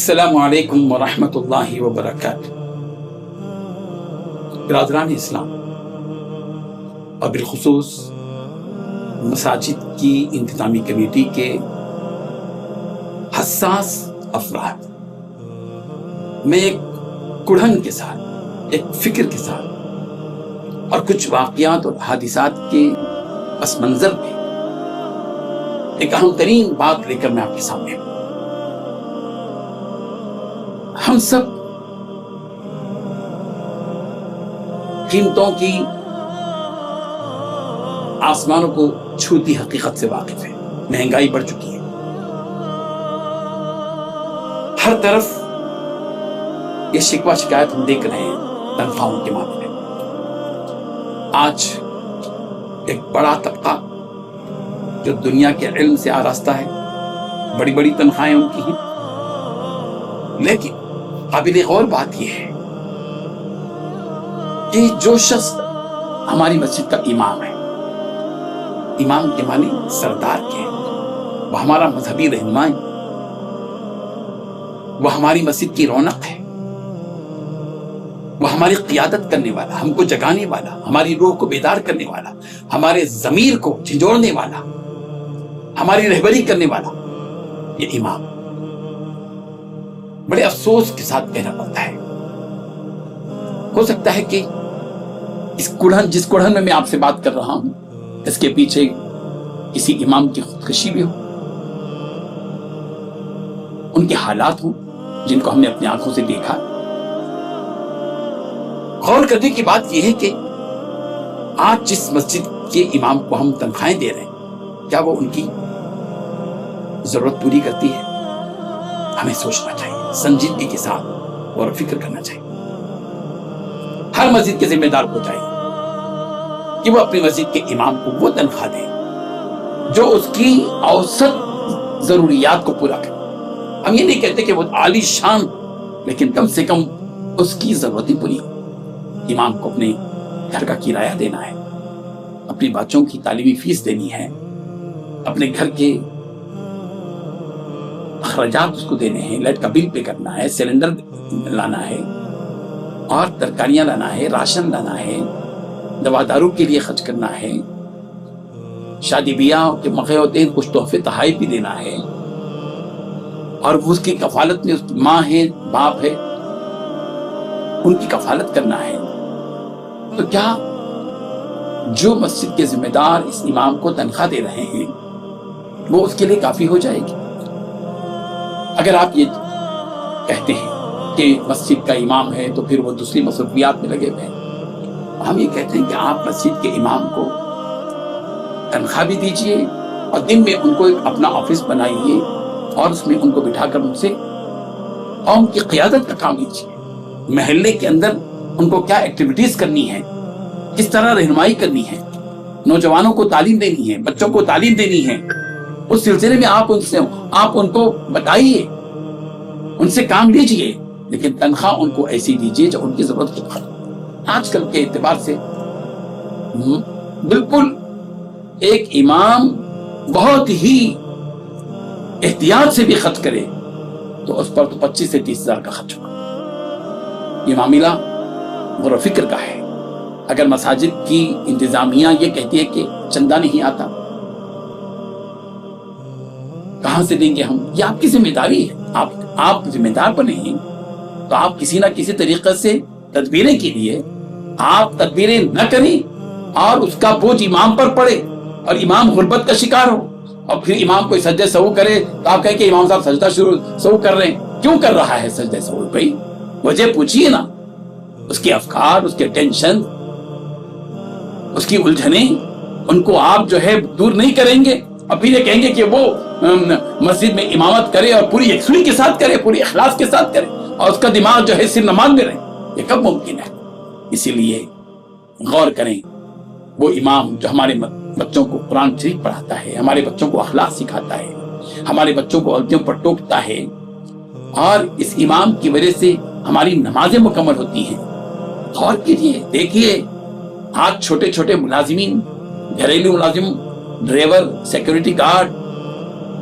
السلام علیکم ورحمۃ اللہ وبرکاتہ۔ برادران اسلام اور بالخصوص مساجد کی انتظامی کمیٹی کے حساس افراد، میں ایک کڑھن کے ساتھ، ایک فکر کے ساتھ اور کچھ واقعات اور حادثات کے پس منظر میں ایک اہم ترین بات لے کر میں آپ کے سامنے ہوں۔ ہم سب قیمتوں کی آسمانوں کو چھوتی حقیقت سے واقف ہیں۔ مہنگائی بڑھ چکی ہے، ہر طرف یہ شکوہ شکایت ہم دیکھ رہے ہیں تنخواہوں کے معاملے میں۔ آج ایک بڑا طبقہ جو دنیا کے علم سے آراستہ ہے، بڑی بڑی تنخواہیں ان کی ہیں، لیکن قابل غور بات یہ ہے کہ جو شخص ہماری مسجد کا امام ہے، امام کے معنی سردار کے ہیں، وہ ہمارا مذہبی رہنما ہے، وہ ہماری مسجد کی رونق ہے، وہ ہماری قیادت کرنے والا، ہم کو جگانے والا، ہماری روح کو بیدار کرنے والا، ہمارے ضمیر کو جھنجھوڑنے والا، ہماری رہبری کرنے والا، یہ امام بڑے افسوس کے ساتھ کہنا پڑتا ہے۔ ہو سکتا ہے کہ جس کڑھن میں آپ سے بات کر رہا ہوں، اس کے پیچھے کسی امام کی خودکشی بھی ہو، ان کے حالات ہوں جن کو ہم نے اپنی آنکھوں سے دیکھا۔ غور کرنے کی بات یہ ہے کہ آج جس مسجد کے امام کو ہم تنخواہیں دے رہے ہیں، کیا وہ ان کی ضرورت پوری کرتی ہے؟ ہمیں سوچنا چاہیے، سنجیدگی کے ساتھ اور فکر کرنا چاہیے۔ ہر مسجد کے ذمہ دار کو چاہیے کہ وہ اپنی مسجد کے امام کو وہ تنخواہ دے جو اس کی اوسط ضروریات کو پورا کرے۔ ہم یہ نہیں کہتے کہ وہ عالی شان، لیکن کم سے کم اس کی ضرورتیں پوری ہو۔ امام کو اپنے گھر کا کرایہ دینا ہے، اپنی بچوں کی تعلیمی فیس دینی ہے، اپنے گھر کے اخراجات اس کو دینے ہیں، لائٹ کا بل پے کرنا ہے، سلنڈر لانا ہے، اور ترکاریاں لانا ہے، راشن لانا ہے، دوا دارو کے لیے خرچ کرنا ہے، شادی بیاہ کے موقع ہوتے ہیں کچھ تحفے تحائف بھی دینا ہے، اور اس کی کفالت میں اس کی ماں ہے، باپ ہے، ان کی کفالت کرنا ہے۔ تو کیا جو مسجد کے ذمہ دار اس امام کو تنخواہ دے رہے ہیں وہ اس کے لیے کافی ہو جائے گی؟ اگر آپ یہ کہتے ہیں کہ مسجد کا امام ہے تو پھر وہ دوسری مصروفیات میں لگے ہوئے ہیں، ہم یہ کہتے ہیں کہ آپ مسجد کے امام کو تنخواہ بھی دیجئے اور دن میں ان کو ایک اپنا آفس بنائیے اور اس میں ان کو بٹھا کر ان سے قوم کی قیادت کا کام لیجیے۔ محلے کے اندر ان کو کیا ایکٹیویٹیز کرنی ہے، کس طرح رہنمائی کرنی ہے، نوجوانوں کو تعلیم دینی ہے، بچوں کو تعلیم دینی ہے، اس سلسلے میں آپ ان کو بتائیے، ان سے کام لیجئے، لیکن تنخواہ ان کو ایسی دیجئے جو ان کی ضرورت کی خرچ۔ آج کل کے اعتبار سے بالکل ایک امام بہت ہی احتیاط سے بھی خرچ کرے تو اس پر تو 25 سے 30 ہزار کا خرچ ہوگا۔ یہ معاملہ غور و فکر کا ہے۔ اگر مساجد کی انتظامیہ یہ کہتی ہے کہ چندہ نہیں آتا، کہاں سے دیں گے ہم؟ یہ آپ کی ذمہ داری ہے۔ آپ ذمہ دار بنے ہیں تو آپ کسی نہ کسی طریقے سے تدبیریں کیجیے۔ آپ تدبیریں نہ کریں اور اس کا بوجھ امام پر پڑے اور امام غربت کا شکار ہو، اور پھر امام کوئی سجدہ سہو کرے تو آپ کہیں کہ امام صاحب سجدہ سہو کر رہے ہیں۔ کیوں کر رہا ہے سجدہ سہو؟ بھائی وجہ پوچھیے نا۔ اس کے افکار، اس کے ٹینشن، اس کی الجھنیں، ان کو آپ جو ہے دور نہیں کریں گے اور پھر یہ کہیں گے کہ وہ مسجد میں امامت کرے اور پوری یکسوئی کے ساتھ کرے، پوری اخلاص کے ساتھ کرے، اور اس کا دماغ جو ہے صرف نماز میں رہے۔ یہ کب ممکن ہے؟ اسی لیے غور کریں، وہ امام جو ہمارے بچوں کو قرآن شریف پڑھاتا ہے، ہمارے بچوں کو اخلاق سکھاتا ہے، ہمارے بچوں کو غلطیوں پر ٹوکتا ہے، اور اس امام کی وجہ سے ہماری نمازیں مکمل ہوتی ہیں۔ غور کیجیے، دیکھیے، آج چھوٹے چھوٹے ملازمین، گھریلو ملازم، ڈرائیور، سیکورٹی گارڈ،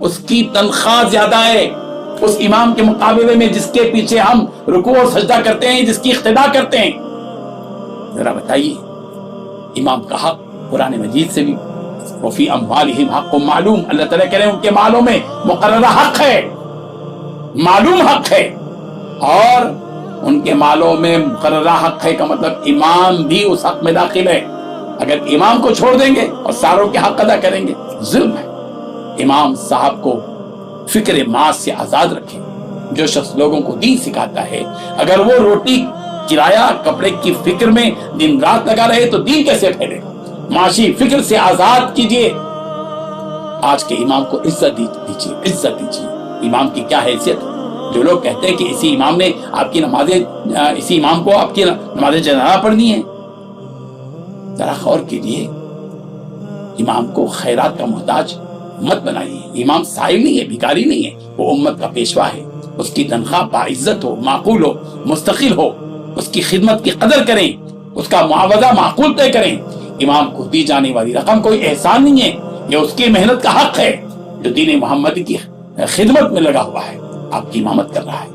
اس کی تنخواہ زیادہ ہے اس امام کے مقابلے میں جس کے پیچھے ہم رکوع اور سجدہ کرتے ہیں، جس کی اقتدا کرتے ہیں۔ ذرا بتائیے، امام کا حق قرآن مجید سے بھی وفی اموالہم حق معلوم، اللہ تعالیٰ کہہ رہے ہیں ان کے مالوں میں مقررہ حق ہے، معلوم حق ہے، اور ان کے مالوں میں مقررہ حق ہے کا مطلب امام بھی اس حق میں داخل ہے۔ اگر امام کو چھوڑ دیں گے اور ساروں کے حق ادا کریں گے، ظلم ہے۔ امام صاحب کو فکر ماس سے آزاد رکھیں۔ جو شخص لوگوں کو دین سکھاتا ہے، اگر وہ روٹی کرایہ کپڑے کی فکر میں دن رات لگا رہے تو دین کیسے پھیلے گا؟ معاشی فکر سے آزاد کیجئے۔ آج کے امام کو عزت دیجیے، عزت دیجیے۔ امام کی کیا حیثیت؟ جو لوگ کہتے ہیں کہ اسی امام نے آپ کی نمازیں، اسی امام کو آپ کی نماز جنازہ پڑھنی ہے، ذرا غور کیجیے۔ امام کو خیرات کا محتاج مت بنائیے۔ امام سائل نہیں ہے، بھکاری نہیں ہے، وہ امت کا پیشوا ہے۔ اس کی تنخواہ باعزت ہو، معقول ہو، مستقل ہو، اس کی خدمت کی قدر کریں، اس کا معاوضہ معقول طے کریں۔ امام کو دی جانے والی رقم کوئی احسان نہیں ہے، یہ اس کی محنت کا حق ہے جو دین محمدی کی خدمت میں لگا ہوا ہے، آپ کی امامت کر رہا ہے۔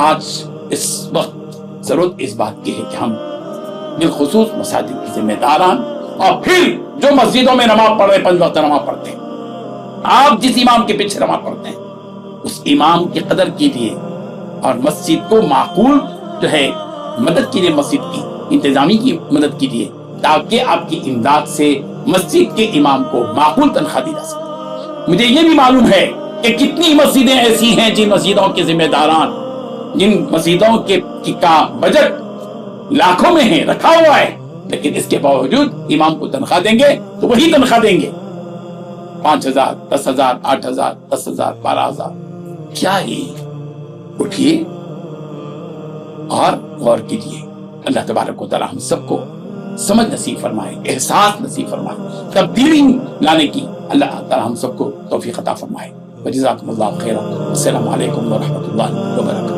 آج اس وقت ضرورت اس بات کی ہے کہ ہم بالخصوص مساجد کے ذمہ داران، اور پھر جو مسجدوں میں نماز پڑھ رہے، 5 وقت نماز پڑھتے ہیں، آپ جس امام کے پیچھے نماز پڑھتے ہیں اس امام کی قدر کیجیے، اور مسجد کو معقول جو ہے مدد کیجیے، مسجد کی انتظامی کی مدد کیجیے، تاکہ آپ کی امداد سے مسجد کے امام کو معقول تنخواہ دی جا سکے۔ مجھے یہ بھی معلوم ہے کہ کتنی مسجدیں ایسی ہیں جن مسجدوں کے ذمہ داران، جن مسجدوں کا بجٹ لاکھوں میں ہے، رکھا ہوا ہے، لیکن اس کے باوجود امام کو تنخواہ دیں گے تو وہی تنخواہ دیں گے، 5,000، 10,000، 8,000، 10,000، 12,000۔ کیا ہے؟ اٹھیے اور غور کیجیے۔ اللہ تبارک و تعالی ہم سب کو سمجھ نصیب فرمائے، احساس نصیب فرمائے، تبدیلی لانے کی اللہ تعالی ہم سب کو توفیق عطا فرمائے۔ وجزاکم اللہ خیرا۔ السلام علیکم ورحمۃ اللہ وبرکاتہ۔